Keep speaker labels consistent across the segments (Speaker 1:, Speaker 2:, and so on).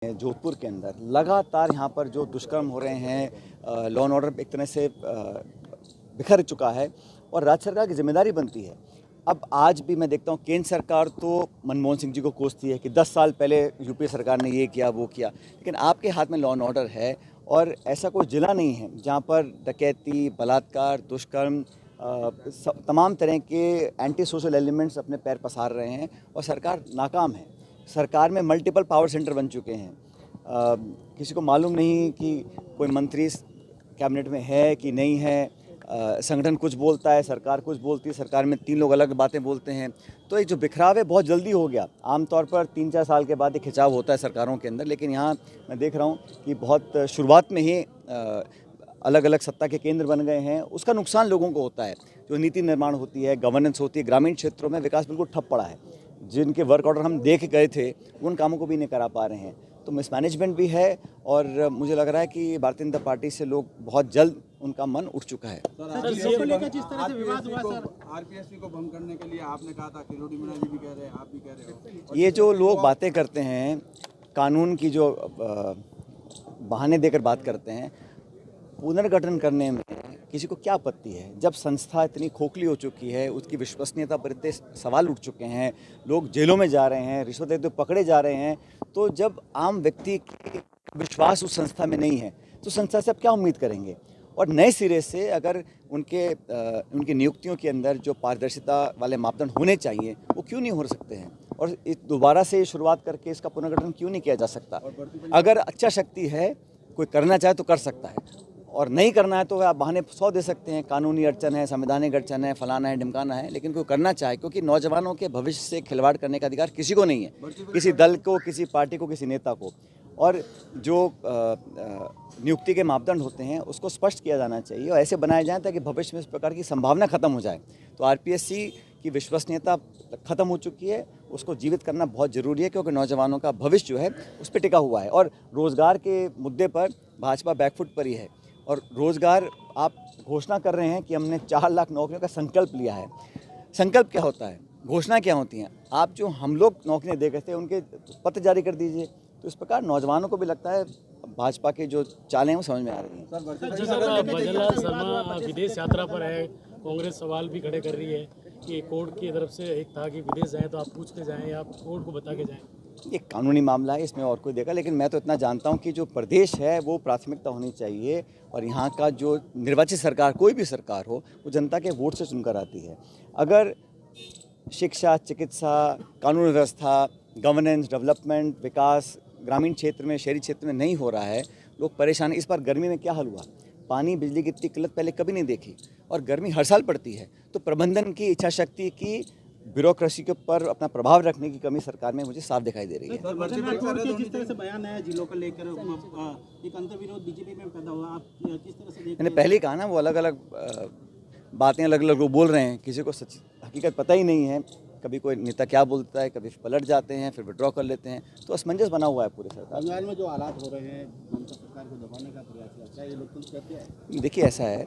Speaker 1: जोधपुर के अंदर लगातार यहाँ पर जो दुष्कर्म हो रहे हैं, लॉ एंड ऑर्डर एक तरह से बिखर चुका है और राज्य सरकार की जिम्मेदारी बनती है। अब आज भी मैं देखता हूँ केंद्र सरकार तो मनमोहन सिंह जी को कोसती है कि 10 साल पहले यूपीए सरकार ने ये किया वो किया, लेकिन आपके हाथ में लॉ एंड ऑर्डर है और ऐसा कोई जिला नहीं है जहाँ पर डकैती, बलात्कार, दुष्कर्म, तमाम तरह के एंटी सोशल एलिमेंट्स अपने पैर पसार रहे हैं और सरकार नाकाम है। सरकार में मल्टीपल पावर सेंटर बन चुके हैं। किसी को मालूम नहीं कि कोई मंत्री कैबिनेट में है कि नहीं है। संगठन कुछ बोलता है, सरकार कुछ बोलती है, सरकार में 3 लोग अलग बातें बोलते हैं। तो एक जो बिखराव है बहुत जल्दी हो गया। आमतौर पर 3-4 साल के बाद एक खिंचाव होता है सरकारों के अंदर, लेकिन यहाँ मैं देख रहा हूँ कि बहुत शुरुआत में ही अलग अलग सत्ता के केंद्र बन गए हैं। उसका नुकसान लोगों को होता है। जो नीति निर्माण होती है, गवर्नेंस होती है, ग्रामीण क्षेत्रों में विकास बिल्कुल ठप पड़ा है। जिनके वर्क ऑर्डर हम देख गए थे उन कामों को भी नहीं करा पा रहे हैं। तो मिसमैनेजमेंट भी है और मुझे लग रहा है कि भारतीय जनता पार्टी से लोग बहुत जल्द उनका मन उठ चुका है।
Speaker 2: आरपीएससी को भंग करने के लिए आपने कहा था, किरोड़ी मीणा जी भी कह रहे हैं, आप भी कह रहे हो।
Speaker 1: ये जो लोग बातें करते हैं, कानून की जो बहाने देकर बात करते हैं, पुनर्गठन करने में किसी को क्या आपत्ति है? जब संस्था इतनी खोखली हो चुकी है, उसकी विश्वसनीयता पर इतने सवाल उठ चुके हैं, लोग जेलों में जा रहे हैं, रिश्वत लेते पकड़े जा रहे हैं, तो जब आम व्यक्ति की विश्वास उस संस्था में नहीं है तो संस्था से आप क्या उम्मीद करेंगे? और नए सिरे से अगर उनकी नियुक्तियों के अंदर जो पारदर्शिता वाले मापदंड होने चाहिए वो क्यों नहीं हो सकते हैं? और दोबारा से शुरुआत करके इसका पुनर्गठन क्यों नहीं किया जा सकता? अगर अच्छा शक्ति है, कोई करना चाहे तो कर सकता है, और नहीं करना है तो आप बहाने 100 दे सकते हैं। कानूनी अड़चन है, संवैधानिक अड़चन है, फलाना है, ढिमकाना है, लेकिन कोई करना चाहे, क्योंकि नौजवानों के भविष्य से खिलवाड़ करने का अधिकार किसी को नहीं है, किसी दल को, किसी पार्टी को, किसी नेता को। और जो नियुक्ति के मापदंड होते हैं उसको स्पष्ट किया जाना चाहिए और ऐसे बनाए जाएं ताकि भविष्य में इस प्रकार की संभावना खत्म हो जाए। तो आरपीएससी की विश्वसनीयता खत्म हो चुकी है, उसको जीवित करना बहुत ज़रूरी है, क्योंकि नौजवानों का भविष्य जो है उस पर टिका हुआ है। और रोज़गार के मुद्दे पर भाजपा बैकफुट पर ही है। और रोज़गार आप घोषणा कर रहे हैं कि हमने 4 लाख नौकरियों का संकल्प लिया है। संकल्प क्या होता है, घोषणा क्या होती हैं? आप जो हम लोग नौकरियां दे गए थे उनके पत्र जारी कर दीजिए। तो इस प्रकार नौजवानों को भी लगता है भाजपा के जो चालें हैं वो समझ में आ रही हैं।
Speaker 3: भजनलाल शर्मा विदेश यात्रा पर है, कांग्रेस सवाल भी खड़े कर रही है कि कोर्ट की तरफ से एक था कि विदेश जाएं तो आप पूछ के जाएं या कोर्ट को बता के जाएं।
Speaker 1: ये कानूनी मामला है, इसमें और कोई देगा, लेकिन मैं तो इतना जानता हूँ कि जो प्रदेश है वो प्राथमिकता होनी चाहिए और यहाँ का जो निर्वाचित सरकार, कोई भी सरकार हो, वो जनता के वोट से चुनकर आती है। अगर शिक्षा, चिकित्सा, कानून व्यवस्था, गवर्नेंस, डेवलपमेंट, विकास ग्रामीण क्षेत्र में, शहरी क्षेत्र में नहीं हो रहा है, लोग परेशान हैं। इस बार गर्मी में क्या हाल हुआ? पानी, बिजली की इतनी किल्लत पहले कभी नहीं देखी और गर्मी हर साल पड़ती है। तो प्रबंधन की, इच्छा शक्ति की, ब्यूरोक्रेसी के ऊपर अपना प्रभाव रखने की कमी सरकार में मुझे साफ दिखाई दे रही है।
Speaker 4: जिस तरह से बयान है जिलों को लेकर एक अंतर्विरोध बीजेपी में पैदा हुआ, आप किस तरह से
Speaker 1: मैंने पहले ही कहा ना, वो अलग अलग बातें अलग अलग लोग बोल रहे हैं, किसी को सच हकीकत पता ही नहीं है। कभी कोई नेता क्या बोलता है, कभी पलट जाते हैं, फिर विड्रॉ कर लेते हैं। तो असमंजस बना हुआ है पूरे सरकार।
Speaker 4: बंगाल में जो हालात हो रहे हैं, ममता सरकार को दबाने का प्रयास करता है, ये लोग कुछ कहते हैं।
Speaker 1: देखिए, ऐसा है,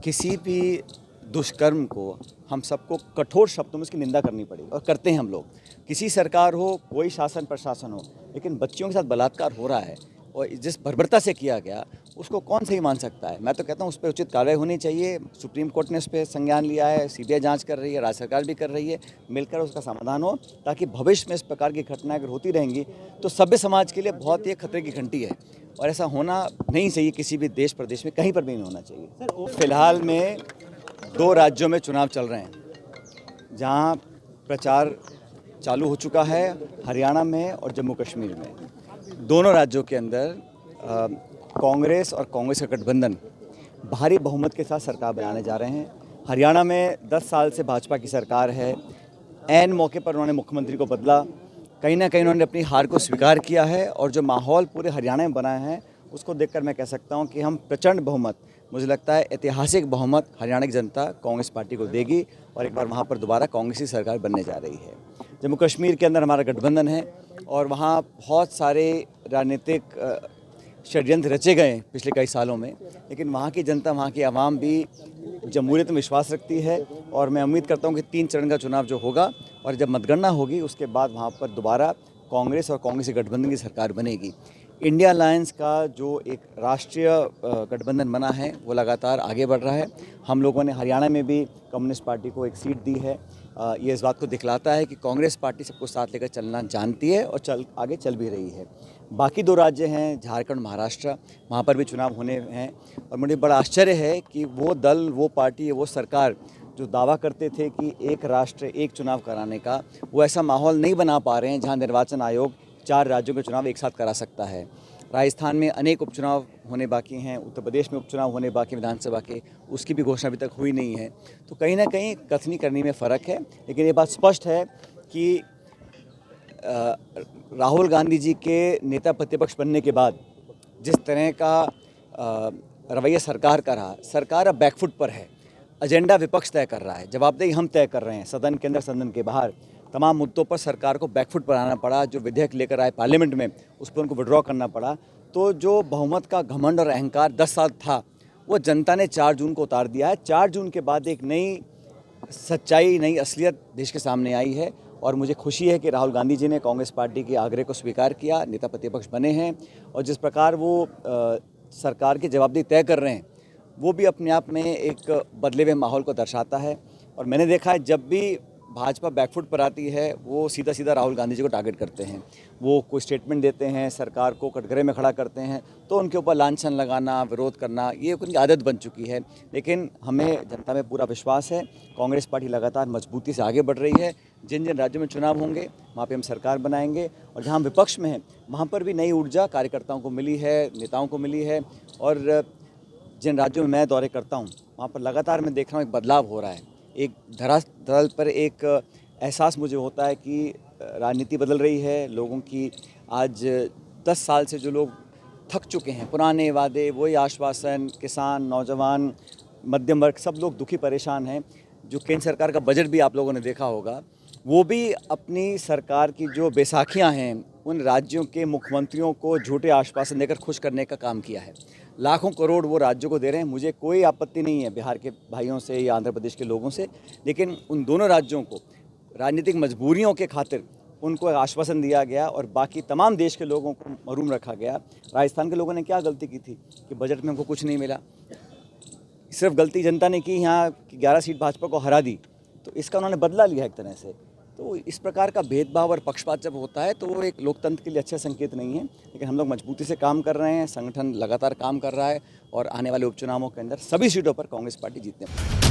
Speaker 1: किसी भी दुष्कर्म को हम सबको कठोर शब्दों में उसकी निंदा करनी पड़ेगी और करते हैं हम लोग। किसी सरकार हो, कोई शासन प्रशासन हो, लेकिन बच्चियों के साथ बलात्कार हो रहा है और जिस बर्बरता से किया गया उसको कौन सही मान सकता है? मैं तो कहता हूँ उस पर उचित कार्रवाई होनी चाहिए। सुप्रीम कोर्ट ने उस पर संज्ञान लिया है, सीबीआई जांच कर रही है, राज्य सरकार भी कर रही है। मिलकर उसका समाधान हो, ताकि भविष्य में इस प्रकार की घटनाएं अगर होती रहेंगी तो सभ्य समाज के लिए बहुत ही खतरे की घंटी है और ऐसा होना नहीं चाहिए। किसी भी देश प्रदेश में कहीं पर भी नहीं होना चाहिए। फिलहाल में 2 राज्यों में चुनाव चल रहे हैं जहां प्रचार चालू हो चुका है, हरियाणा में और जम्मू कश्मीर में। दोनों राज्यों के अंदर कांग्रेस और कांग्रेस का गठबंधन भारी बहुमत के साथ सरकार बनाने जा रहे हैं। हरियाणा में 10 साल से भाजपा की सरकार है। ऐन मौके पर उन्होंने मुख्यमंत्री को बदला, कहीं ना कहीं उन्होंने अपनी हार को स्वीकार किया है और जो माहौल पूरे हरियाणा में बना है उसको देखकर मैं कह सकता हूं कि हम प्रचंड बहुमत, मुझे लगता है ऐतिहासिक बहुमत हरियाणा की जनता कांग्रेस पार्टी को देगी और एक बार वहां पर दोबारा कांग्रेस की सरकार बनने जा रही है। जम्मू कश्मीर के अंदर हमारा गठबंधन है और वहाँ बहुत सारे राजनीतिक षड्यंत्र रचे गए पिछले कई सालों में, लेकिन वहाँ की जनता, वहाँ की आवाम भी जमहूरियत में विश्वास रखती है और मैं उम्मीद करता हूँ कि 3 चरण का चुनाव जो होगा और जब मतगणना होगी उसके बाद वहाँ पर दोबारा कांग्रेस और कांग्रेस की गठबंधन की सरकार बनेगी। इंडिया अलायंस का जो एक राष्ट्रीय गठबंधन बना है वो लगातार आगे बढ़ रहा है। हम लोगों ने हरियाणा में भी कम्युनिस्ट पार्टी को एक सीट दी है। ये इस बात को दिखलाता है कि कांग्रेस पार्टी सबको साथ लेकर चलना जानती है और आगे चल भी रही है। बाकी 2 राज्य हैं झारखंड, महाराष्ट्र, वहाँ पर भी चुनाव होने हैं और मुझे बड़ा आश्चर्य है कि वो दल, वो पार्टी, वो सरकार जो दावा करते थे कि एक राष्ट्र एक चुनाव कराने का, वो ऐसा माहौल नहीं बना पा रहे हैं जहाँ निर्वाचन आयोग 4 राज्यों के चुनाव एक साथ करा सकता है। राजस्थान में अनेक उपचुनाव होने बाकी हैं, उत्तर प्रदेश में उपचुनाव होने बाकी विधानसभा के, उसकी भी घोषणा अभी तक हुई नहीं है। तो कहीं ना कहीं कथनी करनी में फ़र्क है, लेकिन ये बात स्पष्ट है कि राहुल गांधी जी के नेता प्रतिपक्ष बनने के बाद जिस तरह का रवैया सरकार का रहा, सरकार अब बैकफुट पर है। एजेंडा विपक्ष तय कर रहा है, जवाबदेही हम तय कर रहे हैं, सदन के अंदर, सदन के बाहर। तमाम मुद्दों पर सरकार को बैकफुट पर आना पड़ा। जो विधेयक लेकर आए पार्लियामेंट में, उस पर उनको विड्रॉ करना पड़ा। तो जो बहुमत का घमंड और अहंकार 10 साल था, वो जनता ने 4 जून को उतार दिया है। 4 जून के बाद एक नई सच्चाई, नई असलियत देश के सामने आई है और मुझे खुशी है कि राहुल गांधी जी ने कांग्रेस पार्टी के आग्रह को स्वीकार किया, नेता प्रतिपक्ष बने हैं और जिस प्रकार वो सरकार की जवाबदेही तय कर रहे हैं, वो भी अपने आप में एक बदले हुए माहौल को दर्शाता है। और मैंने देखा है जब भी भाजपा बैकफुट पर आती है, वो सीधा सीधा राहुल गांधी जी को टारगेट करते हैं। वो कोई स्टेटमेंट देते हैं, सरकार को कटघरे में खड़ा करते हैं, तो उनके ऊपर लांछन लगाना, विरोध करना, ये उनकी आदत बन चुकी है। लेकिन हमें जनता में पूरा विश्वास है, कांग्रेस पार्टी लगातार मजबूती से आगे बढ़ रही है। जिन जिन राज्यों में चुनाव होंगे वहाँ पे हम सरकार बनाएंगे और जहाँ विपक्ष में है वहाँ पर भी नई ऊर्जा कार्यकर्ताओं को मिली है, नेताओं को मिली है। और जिन राज्यों में मैं दौरे करता हूँ वहाँ पर लगातार मैं देख रहा हूँ एक बदलाव हो रहा है। एक धरातल पर एक एहसास मुझे होता है कि राजनीति बदल रही है। लोगों की आज 10 साल से जो लोग थक चुके हैं, पुराने वादे, वही आश्वासन, किसान, नौजवान, मध्यम वर्ग, सब लोग दुखी परेशान हैं। जो केंद्र सरकार का बजट भी आप लोगों ने देखा होगा, वो भी अपनी सरकार की जो बैसाखियाँ हैं, उन राज्यों के मुख्यमंत्रियों को झूठे आश्वासन देकर खुश करने का काम किया है। लाखों करोड़ वो राज्यों को दे रहे हैं। मुझे कोई आपत्ति नहीं है बिहार के भाइयों से या आंध्र प्रदेश के लोगों से, लेकिन उन दोनों राज्यों को राजनीतिक मजबूरियों के खातिर उनको आश्वासन दिया गया और बाकी तमाम देश के लोगों को महरूम रखा गया। राजस्थान के लोगों ने क्या गलती की थी कि बजट में उनको कुछ नहीं मिला? सिर्फ गलती जनता ने की यहाँ कि 11 सीट भाजपा को हरा दी, तो इसका उन्होंने बदला लिया एक तरह से। तो इस प्रकार का भेदभाव और पक्षपात जब होता है तो वो एक लोकतंत्र के लिए अच्छा संकेत नहीं है। लेकिन हम लोग मजबूती से काम कर रहे हैं, संगठन लगातार काम कर रहा है और आने वाले उपचुनावों के अंदर सभी सीटों पर कांग्रेस पार्टी जीतने वाली है।